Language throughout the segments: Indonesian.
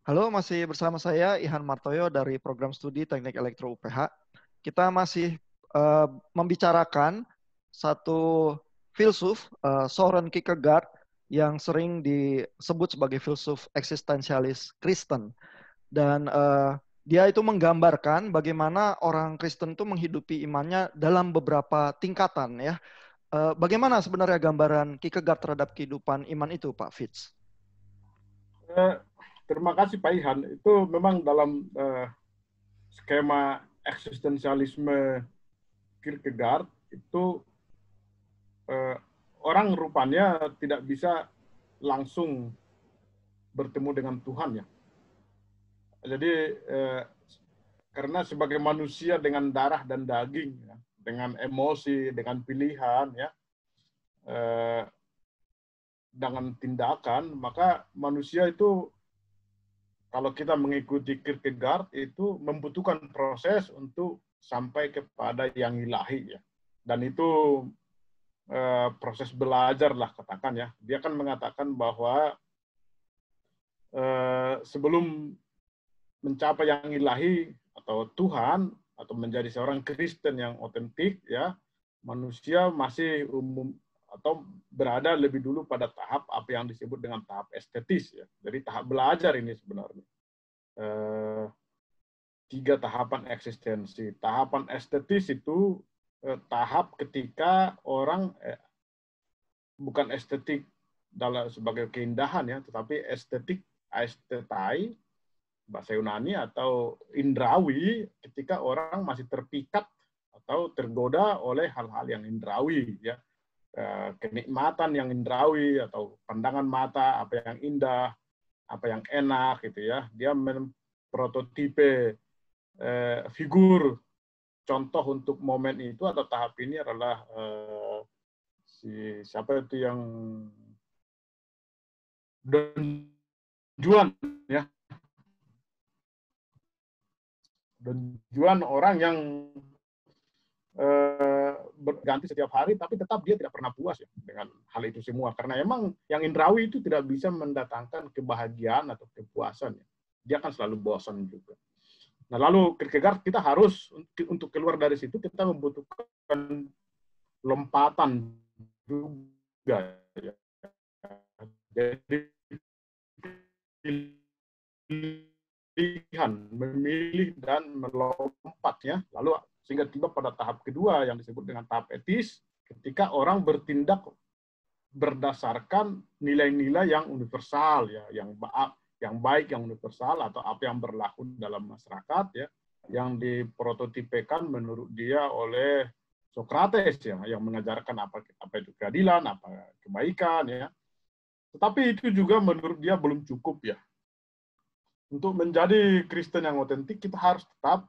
Halo, masih bersama saya Ihan Martoyo dari program studi Teknik Elektro UPH. Kita masih membicarakan satu filsuf, Soren Kierkegaard, yang sering disebut sebagai filsuf eksistensialis Kristen. Dan dia itu menggambarkan bagaimana orang Kristen itu menghidupi imannya dalam beberapa tingkatan, ya. Bagaimana sebenarnya gambaran Kierkegaard terhadap kehidupan iman itu, Pak Fitz? Eh, Terima kasih Pak Ihan. Itu memang dalam skema eksistensialisme Kierkegaard itu eh, orang rupanya tidak bisa langsung bertemu dengan Tuhan ya. Jadi karena sebagai manusia dengan darah dan daging, ya, dengan emosi, dengan pilihan, ya, dengan tindakan, maka manusia itu kalau kita mengikuti Kierkegaard itu membutuhkan proses untuk sampai kepada yang ilahi ya. Dan itu proses belajar lah katakan ya. Dia kan mengatakan bahwa sebelum mencapai yang ilahi atau Tuhan atau menjadi seorang Kristen yang otentik ya, manusia masih umum atau berada lebih dulu pada tahap apa yang disebut dengan tahap estetis ya. Jadi tahap belajar ini sebenarnya. Tiga tahapan eksistensi. Tahapan estetis itu tahap ketika orang bukan estetik dalam sebagai keindahan ya, tetapi estetik aesthetai bahasa Yunani atau indrawi ketika orang masih terpikat atau tergoda oleh hal-hal yang indrawi ya, kenikmatan yang indrawi atau pandangan mata, apa yang indah, apa yang enak gitu ya. Dia memprototipe figur contoh untuk momen itu atau tahap ini adalah siapa itu yang Don Juan ya. Don Juan orang yang berganti setiap hari tapi tetap dia tidak pernah puas ya dengan hal itu semua karena emang yang indrawi itu tidak bisa mendatangkan kebahagiaan atau kepuasan ya. Dia akan selalu bosan juga. Nah, lalu Kierkegaard kita harus untuk keluar dari situ kita membutuhkan lompatan juga ya. Jadi pilihan memilih dan melompat ya. Lalu sehingga tiba pada tahap kedua yang disebut dengan tahap etis ketika orang bertindak berdasarkan nilai-nilai yang universal ya, yang baik, yang universal atau apa yang berlaku dalam masyarakat ya, yang diprototipekan menurut dia oleh Socrates ya, yang mengajarkan apa itu keadilan, apa kebaikan ya. Tetapi itu juga menurut dia belum cukup ya. Untuk menjadi Kristen yang otentik kita harus tetap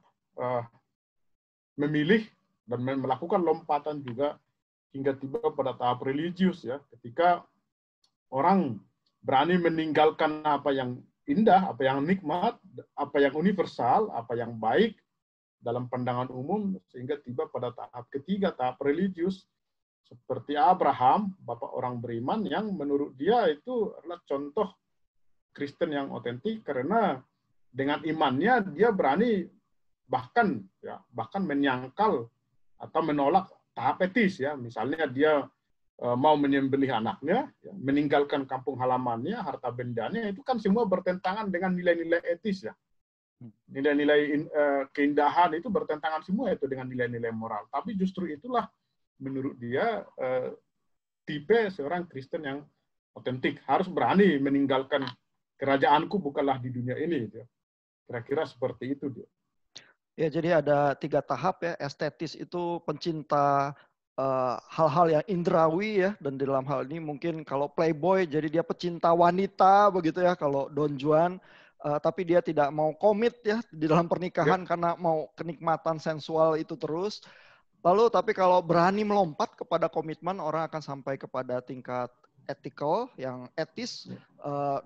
memilih dan melakukan lompatan juga hingga tiba pada tahap religius ya, ketika orang berani meninggalkan apa yang indah, apa yang nikmat, apa yang universal, apa yang baik dalam pandangan umum sehingga tiba pada tahap ketiga, tahap religius seperti Abraham, bapak orang beriman yang menurut dia itu adalah contoh Kristen yang otentik karena dengan imannya dia berani bahkan menyangkal atau menolak tahap etis ya. Misalnya dia mau menyembelih anaknya, ya, meninggalkan kampung halamannya, harta bendanya, itu kan semua bertentangan dengan nilai-nilai etis ya. Nilai-nilai keindahan itu bertentangan semua itu dengan nilai-nilai moral. Tapi justru itulah menurut dia tipe seorang Kristen yang otentik. Harus berani meninggalkan kerajaanku bukanlah di dunia ini. Gitu. Kira-kira seperti itu dia. Ya, jadi ada 3 tahap ya. Estetis itu pencinta hal-hal yang indrawi ya, dan dalam hal ini mungkin kalau playboy jadi dia pecinta wanita begitu ya, kalau Don Juan, tapi dia tidak mau komit ya di dalam pernikahan karena mau kenikmatan sensual itu terus. Lalu tapi kalau berani melompat kepada komitmen, orang akan sampai kepada tingkat ethical yang etis,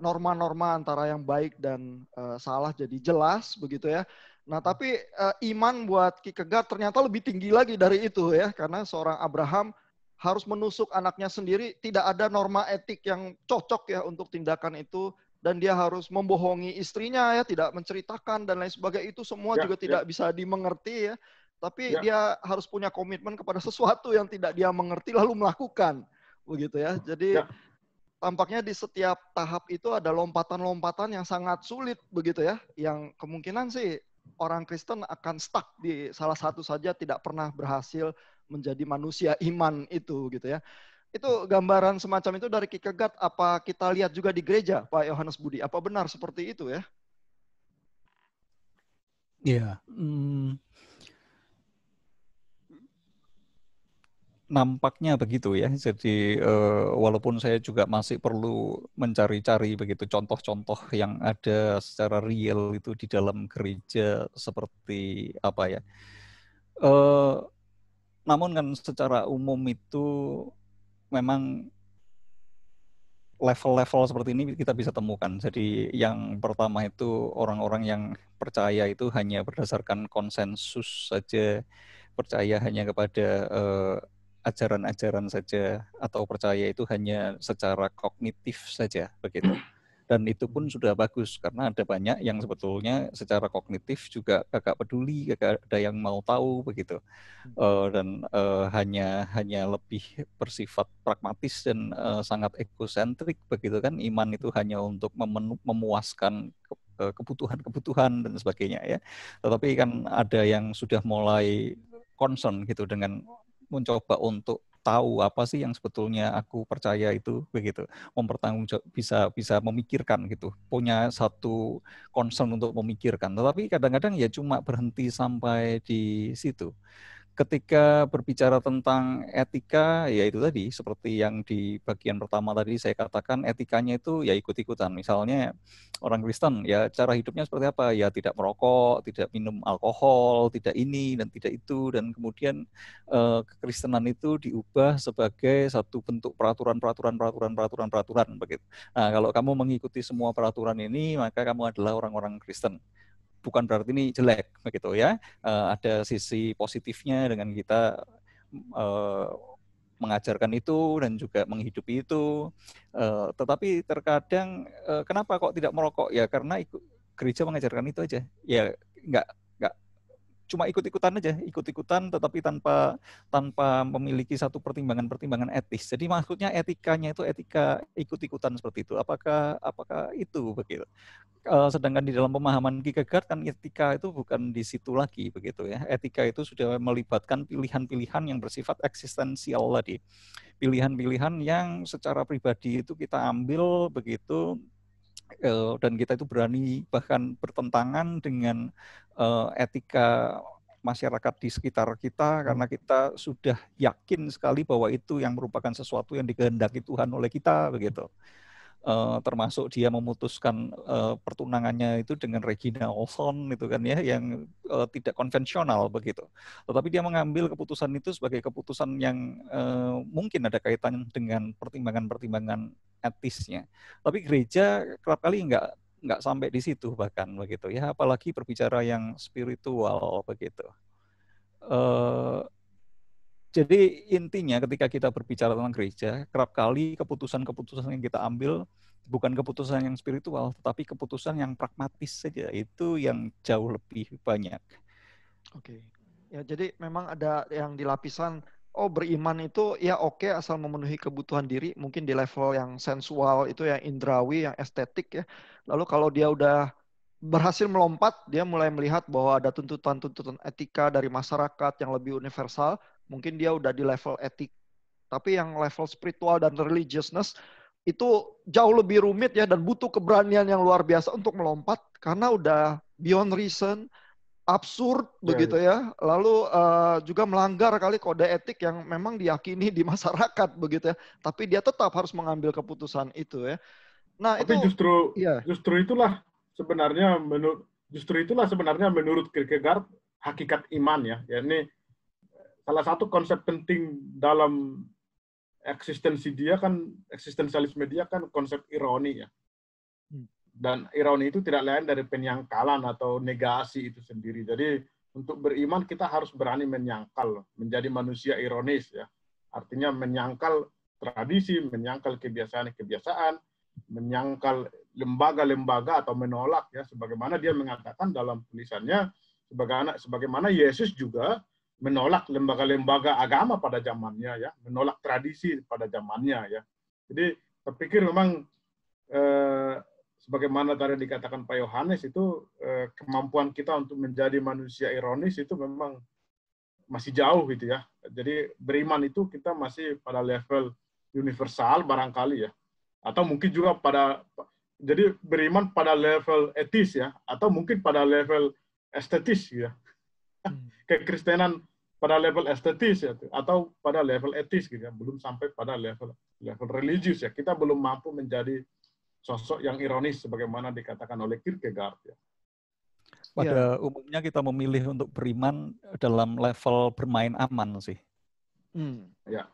norma-norma antara yang baik dan salah jadi jelas begitu ya. Nah, tapi iman buat Kierkegaard ternyata lebih tinggi lagi dari itu ya, karena seorang Abraham harus menusuk anaknya sendiri, tidak ada norma etik yang cocok ya untuk tindakan itu dan dia harus membohongi istrinya ya, tidak menceritakan dan lain sebagainya, itu semua Ya, juga ya, tidak bisa dimengerti ya. Tapi ya. dia harus punya komitmen kepada sesuatu yang tidak dia mengerti lalu melakukan. Begitu ya. Jadi Ya. tampaknya di setiap tahap itu ada lompatan-lompatan yang sangat sulit begitu ya. Yang kemungkinan sih orang Kristen akan stuck di salah satu saja, tidak pernah berhasil menjadi manusia iman itu gitu ya. Itu gambaran semacam itu dari Kierkegaard, apa kita lihat juga di gereja, Pak Yohanes Budi? Apa benar seperti itu ya? Iya, nampaknya begitu ya. Jadi walaupun saya juga masih perlu mencari-cari begitu contoh-contoh yang ada secara real itu di dalam gereja seperti apa ya. Namun kan secara umum itu memang level-level seperti ini kita bisa temukan. Jadi yang pertama itu orang-orang yang percaya itu hanya berdasarkan konsensus saja, percaya hanya kepada ajaran-ajaran saja, atau percaya itu hanya secara kognitif saja, begitu. Dan itu pun sudah bagus, karena ada banyak yang sebetulnya secara kognitif juga agak peduli, agak ada yang mau tahu, begitu. Dan hanya lebih bersifat pragmatis dan sangat egosentrik, begitu kan. Iman itu hanya untuk memuaskan kebutuhan-kebutuhan dan sebagainya ya. Tetapi kan ada yang sudah mulai concern gitu dengan mencoba untuk tahu apa sih yang sebetulnya aku percaya itu, begitu. Bisa memikirkan gitu, punya satu concern untuk memikirkan. Tetapi kadang-kadang ya cuma berhenti sampai di situ. Ketika berbicara tentang etika, ya itu tadi, seperti yang di bagian pertama tadi saya katakan, etikanya itu ya ikut-ikutan. Misalnya orang Kristen, ya cara hidupnya seperti apa? Ya tidak merokok, tidak minum alkohol, tidak ini dan tidak itu. Dan kemudian kekristenan itu diubah sebagai satu bentuk peraturan begitu. Nah, kalau kamu mengikuti semua peraturan ini, maka kamu adalah orang-orang Kristen. Bukan berarti ini jelek begitu ya. Ada sisi positifnya dengan kita mengajarkan itu dan juga menghidupi itu. Tetapi terkadang kenapa kok tidak merokok? Ya karena gereja mengajarkan itu aja. Ya enggak cuma ikut-ikutan aja, ikut-ikutan tetapi tanpa memiliki satu pertimbangan etis. Jadi maksudnya etikanya itu etika ikut-ikutan seperti itu. Apakah itu begitu? Sedangkan di dalam pemahaman Kierkegaard kan etika itu bukan di situ lagi begitu ya. Etika itu sudah melibatkan pilihan-pilihan yang bersifat eksistensial tadi. Pilihan-pilihan yang secara pribadi itu kita ambil begitu, dan kita itu berani bahkan bertentangan dengan etika masyarakat di sekitar kita, karena kita sudah yakin sekali bahwa itu yang merupakan sesuatu yang dikehendaki Tuhan oleh kita begitu. Termasuk dia memutuskan pertunangannya itu dengan Regina Olson itu kan ya, yang tidak konvensional begitu. Tetapi dia mengambil keputusan itu sebagai keputusan yang mungkin ada kaitan dengan pertimbangan-pertimbangan etisnya. Tapi gereja kerap kali nggak sampai di situ bahkan begitu ya, apalagi berbicara yang spiritual begitu. Jadi intinya ketika kita berbicara tentang gereja, kerap kali keputusan-keputusan yang kita ambil bukan keputusan yang spiritual, tetapi keputusan yang pragmatis saja. Itu yang jauh lebih banyak. Oke. Ya, jadi memang ada yang di lapisan, beriman itu ya oke asal memenuhi kebutuhan diri, mungkin di level yang sensual itu, yang indrawi, yang estetik ya. Lalu kalau dia udah berhasil melompat, dia mulai melihat bahwa ada tuntutan-tuntutan etika dari masyarakat yang lebih universal, mungkin dia udah di level etik. Tapi yang level spiritual dan religiousness itu jauh lebih rumit ya, dan butuh keberanian yang luar biasa untuk melompat karena udah beyond reason, absurd begitu ya. Lalu juga melanggar kali kode etik yang memang diyakini di masyarakat begitu ya. Tapi dia tetap harus mengambil keputusan itu ya. Nah, tapi itu justru itulah sebenarnya menurut Kierkegaard hakikat iman ya. Ya ini salah satu konsep penting dalam eksistensialisme dia kan konsep ironi ya. Dan ironi itu tidak lain dari penyangkalan atau negasi itu sendiri. Jadi untuk beriman kita harus berani menyangkal, menjadi manusia ironis ya. Artinya menyangkal tradisi, menyangkal kebiasaan-kebiasaan, menyangkal lembaga-lembaga atau menolak ya, sebagaimana dia mengatakan dalam tulisannya, sebagaimana Yesus juga menolak lembaga-lembaga agama pada zamannya ya, menolak tradisi pada zamannya ya. Jadi saya pikir memang sebagaimana tadi dikatakan Pak Yohanes itu kemampuan kita untuk menjadi manusia ironis itu memang masih jauh gitu ya. Jadi beriman itu kita masih pada level universal barangkali ya. Atau mungkin juga jadi beriman pada level etis ya, atau mungkin pada level estetis ya. Kekristenan pada level estetis ya, atau pada level etis gitu ya, belum sampai pada level religius ya. Kita belum mampu menjadi sosok yang ironis sebagaimana dikatakan oleh Kierkegaard ya. Pada umumnya kita memilih untuk beriman dalam level bermain aman sih. Ya.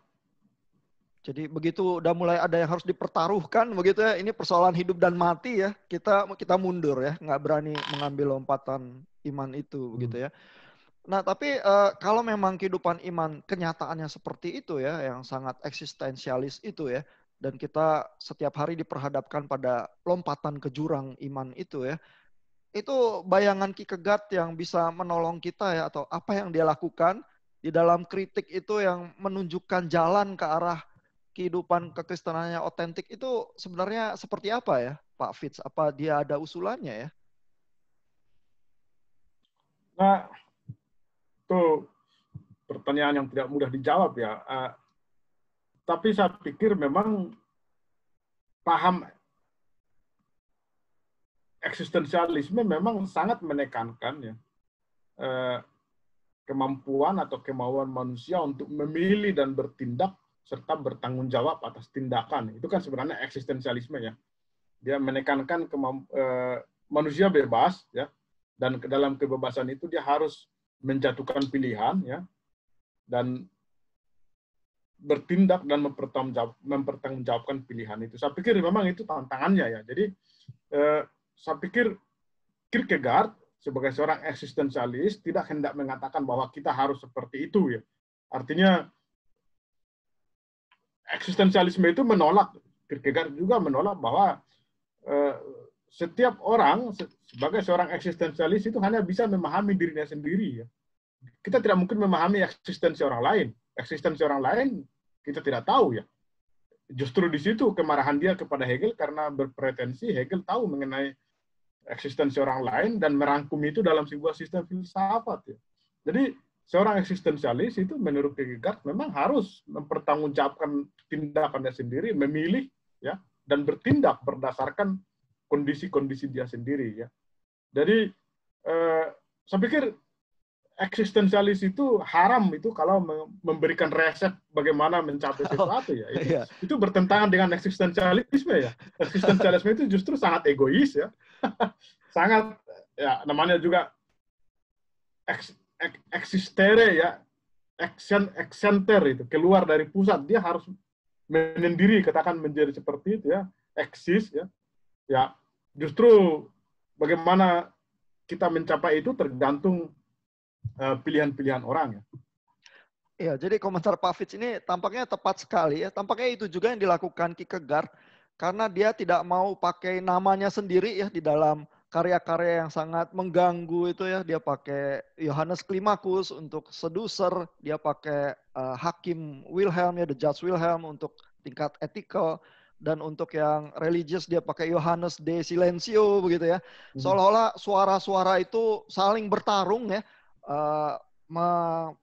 Jadi begitu udah mulai ada yang harus dipertaruhkan begitu ya, ini persoalan hidup dan mati ya, kita mundur ya, nggak berani mengambil lompatan iman itu begitu ya. Nah tapi kalau memang kehidupan iman kenyataannya seperti itu ya, yang sangat eksistensialis itu ya, dan kita setiap hari diperhadapkan pada lompatan ke jurang iman itu ya, itu bayangan Kierkegaard yang bisa menolong kita ya, atau apa yang dia lakukan di dalam kritik itu yang menunjukkan jalan ke arah kehidupan kekristenannya otentik itu sebenarnya seperti apa ya Pak Fitz? Apa dia ada usulannya ya? Nah, itu pertanyaan yang tidak mudah dijawab ya. Tapi saya pikir memang paham eksistensialisme memang sangat menekankan ya kemampuan atau kemauan manusia untuk memilih dan bertindak serta bertanggung jawab atas tindakan. Itu kan sebenarnya eksistensialisme ya. Dia menekankan manusia bebas ya, dan dalam kebebasan itu dia harus menjatuhkan pilihan ya, dan bertindak dan mempertanggungjawabkan pilihan itu. Saya pikir memang itu tantangannya ya. Jadi saya pikir Kierkegaard sebagai seorang eksistensialis tidak hendak mengatakan bahwa kita harus seperti itu ya. Artinya eksistensialisme itu menolak, Kierkegaard juga menolak bahwa setiap orang sebagai seorang eksistensialis itu hanya bisa memahami dirinya sendiri ya. Kita tidak mungkin memahami eksistensi orang lain. Eksistensi orang lain kita tidak tahu ya. Justru di situ kemarahan dia kepada Hegel, karena berpretensi Hegel tahu mengenai eksistensi orang lain dan merangkum itu dalam sebuah sistem filsafat ya. Jadi seorang eksistensialis itu menurut Kierkegaard memang harus mempertanggungjawabkan tindakannya sendiri, memilih ya, dan bertindak berdasarkan kondisi-kondisi dia sendiri ya. Jadi saya pikir eksistensialis itu haram itu kalau memberikan resep bagaimana mencapai sesuatu ya. Itu bertentangan dengan eksistensialisme ya. Eksistensialisme itu justru sangat egois ya. Sangat ya, namanya juga eksistere ya. Eksenter itu, keluar dari pusat, dia harus menyendiri, katakan menjadi seperti itu ya, eksis ya. Ya, justru bagaimana kita mencapai itu tergantung pilihan-pilihan orang ya. Ya, jadi komentar Pak Fitz ini tampaknya tepat sekali ya. Tampaknya itu juga yang dilakukan Kierkegaard karena dia tidak mau pakai namanya sendiri ya di dalam karya-karya yang sangat mengganggu itu ya. Dia pakai Johannes Climacus untuk seducer, dia pakai Hakim Wilhelm ya, The Judge Wilhelm untuk tingkat ethical, dan untuk yang religius dia pakai Johannes de Silencio begitu ya. Seolah-olah suara-suara itu saling bertarung ya.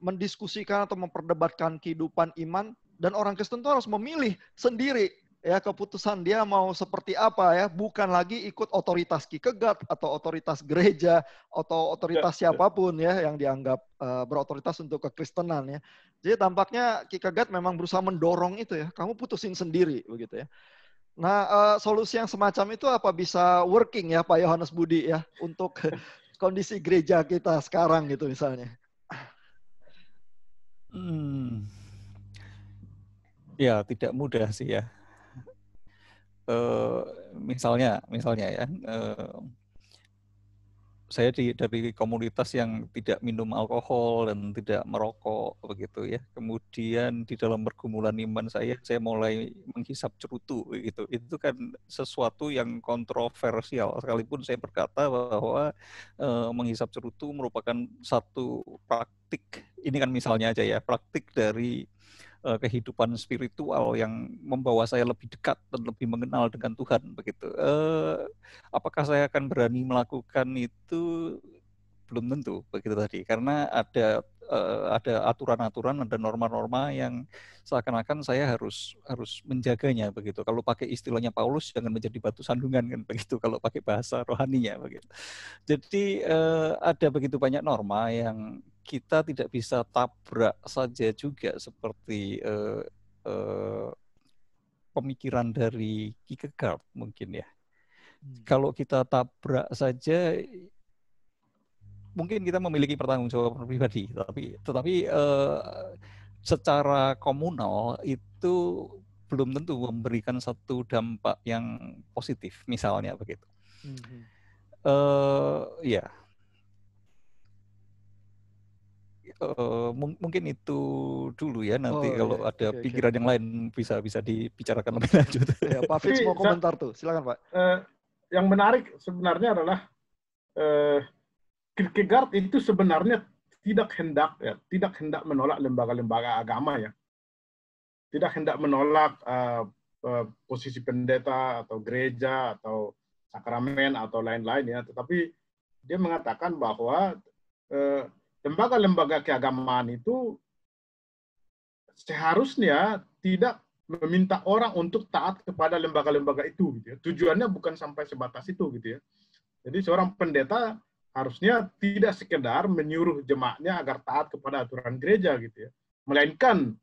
Mendiskusikan atau memperdebatkan kehidupan iman, dan orang Kristen itu harus memilih sendiri ya keputusan dia mau seperti apa ya, bukan lagi ikut otoritas Kierkegaard atau otoritas gereja atau otoritas siapapun ya yang dianggap berotoritas untuk kekristenan ya. Jadi tampaknya Kierkegaard memang berusaha mendorong itu ya, kamu putusin sendiri begitu ya. Nah, solusi yang semacam itu apa bisa working ya Pak Yohanes Budi ya untuk kondisi gereja kita sekarang gitu misalnya? Ya tidak mudah sih ya. Misalnya ya, saya dari komunitas yang tidak minum alkohol dan tidak merokok begitu ya. Kemudian di dalam pergumulan iman saya mulai menghisap cerutu gitu. Itu kan sesuatu yang kontroversial. Sekalipun saya berkata bahwa menghisap cerutu merupakan satu praktik. Ini kan misalnya aja ya, praktik dari kehidupan spiritual yang membawa saya lebih dekat dan lebih mengenal dengan Tuhan begitu. Apakah saya akan berani melakukan itu? Belum tentu begitu tadi, karena ada aturan-aturan, ada norma-norma yang seakan-akan saya harus menjaganya begitu. Kalau pakai istilahnya Paulus, jangan menjadi batu sandungan kan begitu. Kalau pakai bahasa rohaninya begitu. Jadi ada begitu banyak norma yang kita tidak bisa tabrak saja juga seperti pemikiran dari Kierkegaard mungkin ya. Kalau kita tabrak saja, mungkin kita memiliki pertanggungjawaban pribadi, tetapi secara komunal itu belum tentu memberikan satu dampak yang positif, misalnya begitu. Ya. Mungkin itu dulu ya, nanti kalau ada pikiran yang lain bisa dibicarakan lebih lanjut. Ya, Pak Fix mau komentar tuh, silakan Pak. Yang menarik sebenarnya adalah Kierkegaard itu sebenarnya tidak hendak menolak lembaga-lembaga agama ya, tidak hendak menolak posisi pendeta atau gereja atau sakramen atau lain-lain ya, tetapi dia mengatakan bahwa lembaga-lembaga keagamaan itu seharusnya tidak meminta orang untuk taat kepada lembaga-lembaga itu, gitu ya. Tujuannya bukan sampai sebatas itu, gitu ya. Jadi seorang pendeta harusnya tidak sekedar menyuruh jemaatnya agar taat kepada aturan gereja, gitu ya, melainkan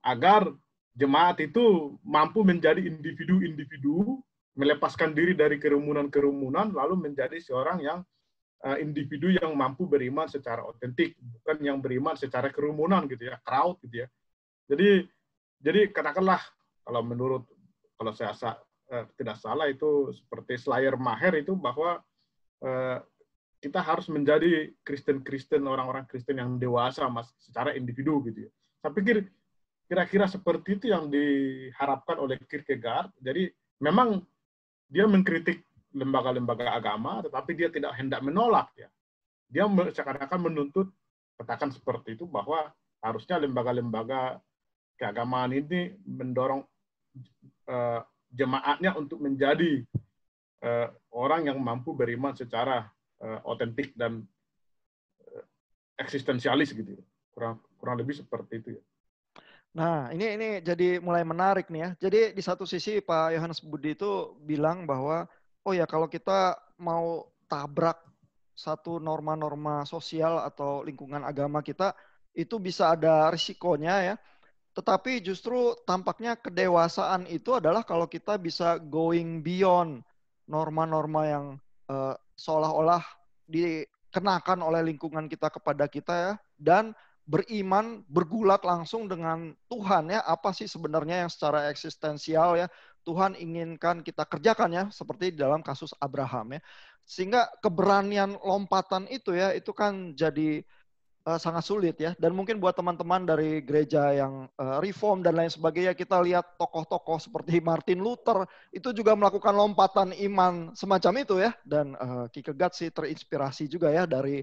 agar jemaat itu mampu menjadi individu-individu, melepaskan diri dari kerumunan-kerumunan, lalu menjadi seorang yang individu yang mampu beriman secara otentik, bukan yang beriman secara kerumunan gitu ya, crowd gitu ya. Jadi katakanlah kalau saya tidak salah itu seperti Schleiermacher itu bahwa kita harus menjadi Kristen orang-orang Kristen yang dewasa secara individu gitu ya. Saya pikir kira-kira seperti itu yang diharapkan oleh Kierkegaard. Jadi memang dia mengkritik lembaga-lembaga agama, tetapi dia tidak hendak menolak ya. Dia seakan-akan menuntut, katakan seperti itu, bahwa harusnya lembaga-lembaga keagamaan ini mendorong jemaatnya untuk menjadi orang yang mampu beriman secara otentik dan eksistensialis gitu. Kurang lebih seperti itu ya. Nah, ini jadi mulai menarik nih ya. Jadi di satu sisi Pak Yohanes Budi itu bilang bahwa oh ya kalau kita mau tabrak satu norma-norma sosial atau lingkungan agama kita itu bisa ada risikonya ya. Tetapi justru tampaknya kedewasaan itu adalah kalau kita bisa going beyond norma-norma yang seolah-olah dikenakan oleh lingkungan kita kepada kita ya, dan beriman, bergulat langsung dengan Tuhan ya, apa sih sebenarnya yang secara eksistensial ya Tuhan inginkan kita kerjakan ya, seperti dalam kasus Abraham ya. Sehingga keberanian lompatan itu ya, itu kan jadi sangat sulit ya. Dan mungkin buat teman-teman dari gereja yang reform dan lain sebagainya, kita lihat tokoh-tokoh seperti Martin Luther itu juga melakukan lompatan iman semacam itu ya. Dan Kierkegaard sih terinspirasi juga ya dari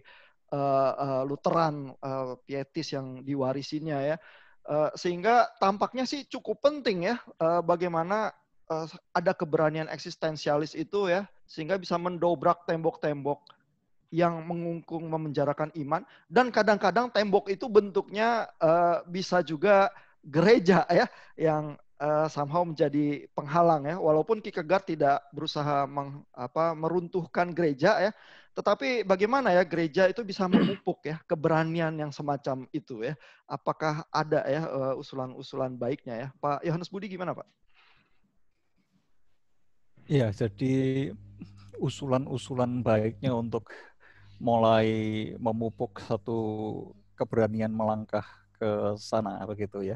Lutheran pietis yang diwarisinya ya. Sehingga tampaknya sih cukup penting ya bagaimana ada keberanian eksistensialis itu ya, sehingga bisa mendobrak tembok-tembok yang mengungkung memenjarakan iman, dan kadang-kadang tembok itu bentuknya bisa juga gereja ya yang somehow menjadi penghalang ya, walaupun Kierkegaard tidak berusaha meruntuhkan gereja ya, tetapi bagaimana ya gereja itu bisa memupuk ya keberanian yang semacam itu ya. Apakah ada ya usulan-usulan baiknya ya? Pak Yohanes Budi gimana Pak? Ya, jadi usulan-usulan baiknya untuk mulai memupuk satu keberanian melangkah ke sana begitu ya.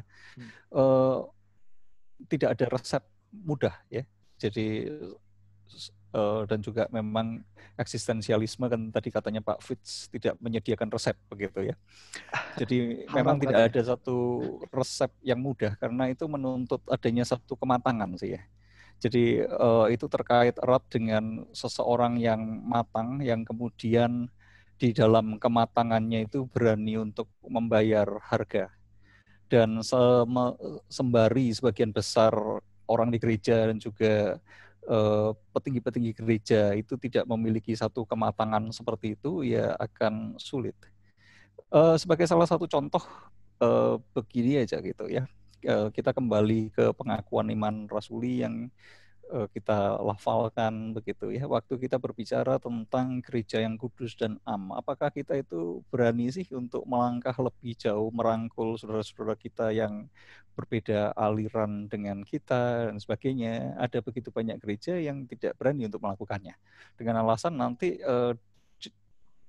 Tidak ada resep mudah ya. Jadi dan juga memang eksistensialisme kan tadi katanya Pak Fitz tidak menyediakan resep begitu ya. Jadi memang Haram tidak katanya. ada satu resep yang mudah karena itu menuntut adanya satu kematangan sih ya. Jadi itu terkait erat dengan seseorang yang matang, yang kemudian di dalam kematangannya itu berani untuk membayar harga. Dan sembari sebagian besar orang di gereja dan juga petinggi-petinggi gereja itu tidak memiliki satu kematangan seperti itu, ya akan sulit. Sebagai salah satu contoh begini aja gitu ya, kita kembali ke pengakuan iman rasuli yang kita lafalkan begitu ya. Waktu kita berbicara tentang gereja yang kudus dan am, apakah kita itu berani sih untuk melangkah lebih jauh merangkul saudara-saudara kita yang berbeda aliran dengan kita dan sebagainya? Ada begitu banyak gereja yang tidak berani untuk melakukannya dengan alasan nanti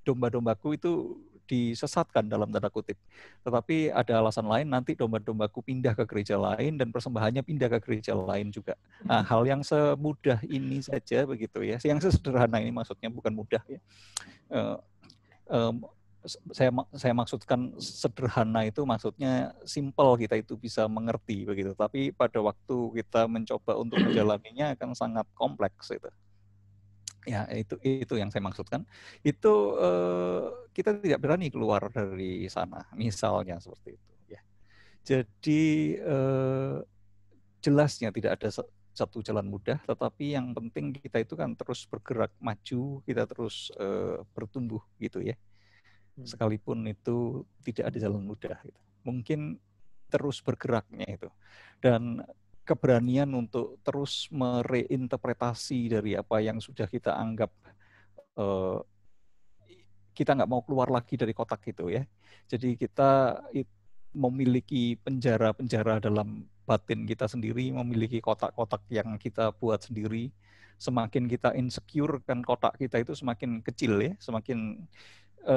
domba-dombaku itu disesatkan dalam tanda kutip. Tetapi ada alasan lain, nanti domba-dombaku pindah ke gereja lain dan persembahannya pindah ke gereja lain juga. Nah, hal yang semudah ini saja begitu ya, yang sesederhana ini maksudnya bukan mudah ya. Saya maksudkan sederhana itu maksudnya simple, kita itu bisa mengerti begitu. Tapi pada waktu kita mencoba untuk menjalaninya akan sangat kompleks itu. Ya, itu yang saya maksudkan. Itu kita tidak berani keluar dari sana, misalnya seperti itu. Ya. Jadi jelasnya tidak ada satu jalan mudah, tetapi yang penting kita itu kan terus bergerak maju, kita terus bertumbuh gitu ya. Sekalipun itu tidak ada jalan mudah. Gitu. Mungkin terus bergeraknya itu. Dan keberanian untuk terus mereinterpretasi dari apa yang sudah kita anggap kita nggak mau keluar lagi dari kotak itu ya. Jadi kita memiliki penjara-penjara dalam batin kita sendiri, memiliki kotak-kotak yang kita buat sendiri. Semakin kita insecure kan kotak kita itu semakin kecil ya, semakin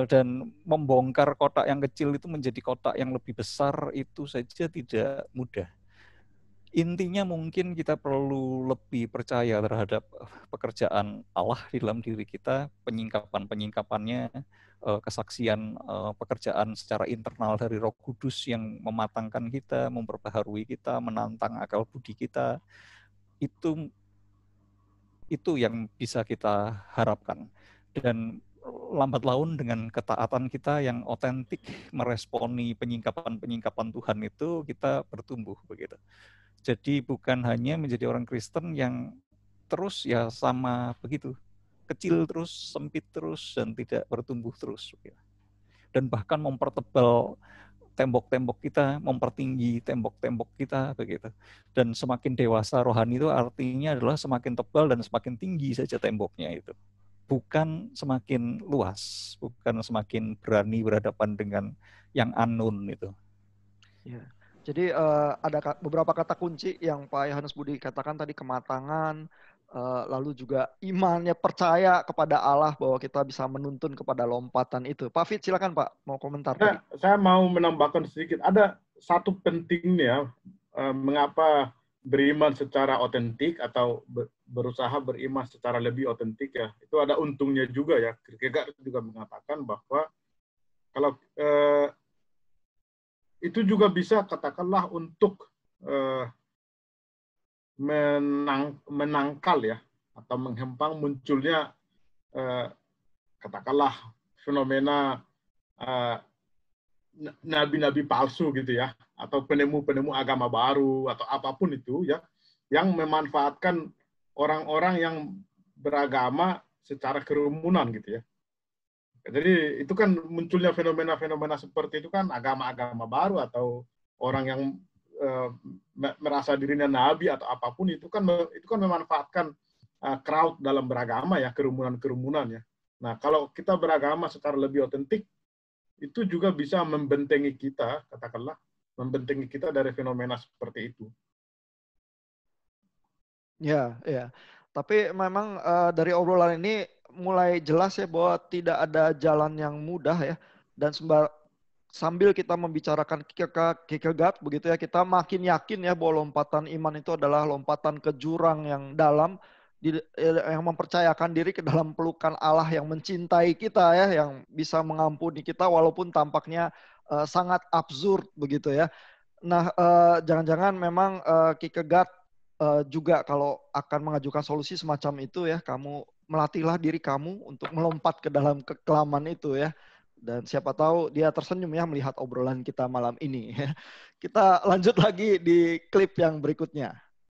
dan membongkar kotak yang kecil itu menjadi kotak yang lebih besar itu saja tidak mudah. Intinya mungkin kita perlu lebih percaya terhadap pekerjaan Allah di dalam diri kita, penyingkapan-penyingkapannya, kesaksian pekerjaan secara internal dari Roh Kudus yang mematangkan kita, memperbaharui kita, menantang akal budi kita. Itu yang bisa kita harapkan. Dan lambat laun dengan ketaatan kita yang otentik meresponi penyingkapan-penyingkapan Tuhan itu, kita bertumbuh begitu. Jadi bukan hanya menjadi orang Kristen yang terus ya sama begitu, kecil terus, sempit terus, dan tidak bertumbuh terus. Dan bahkan mempertebal tembok-tembok kita, mempertinggi tembok-tembok kita begitu. Dan semakin dewasa rohani itu artinya adalah semakin tebal dan semakin tinggi saja temboknya itu. Bukan semakin luas, bukan semakin berani berhadapan dengan yang unknown itu. Ya. Jadi ada beberapa kata kunci yang Pak Yohanes Budi katakan tadi, kematangan, lalu juga imannya, percaya kepada Allah bahwa kita bisa menuntun kepada lompatan itu. Pak Fit, silakan Pak, mau komentar tadi. Saya mau menambahkan sedikit. Ada satu pentingnya mengapa beriman secara otentik atau berusaha beriman secara lebih otentik ya. Itu ada untungnya juga ya. Kierkegaard juga mengatakan bahwa kalau itu juga bisa katakanlah untuk menangkal ya atau menghempang munculnya katakanlah fenomena nabi-nabi palsu gitu ya, atau penemu-penemu agama baru atau apapun itu ya, yang memanfaatkan orang-orang yang beragama secara kerumunan gitu ya. Jadi itu kan munculnya fenomena-fenomena seperti itu kan agama-agama baru atau orang yang merasa dirinya nabi atau apapun itu kan memanfaatkan crowd dalam beragama ya, kerumunan-kerumunan ya. Nah, kalau kita beragama secara lebih otentik itu juga bisa membentengi kita, katakanlah membentengi kita dari fenomena seperti itu. Ya, ya. Tapi memang dari obrolan ini mulai jelas ya bahwa tidak ada jalan yang mudah ya. Dan sambil kita membicarakan Kierkegaard begitu ya, kita makin yakin ya bahwa lompatan iman itu adalah lompatan ke jurang yang dalam yang mempercayakan diri ke dalam pelukan Allah yang mencintai kita ya, yang bisa mengampuni kita walaupun tampaknya sangat absurd begitu ya. Nah, jangan-jangan memang Kierkegaard juga kalau akan mengajukan solusi semacam itu ya, kamu melatihlah diri kamu untuk melompat ke dalam kekelaman itu ya. Dan siapa tahu dia tersenyum ya melihat obrolan kita malam ini. Kita lanjut lagi di klip yang berikutnya.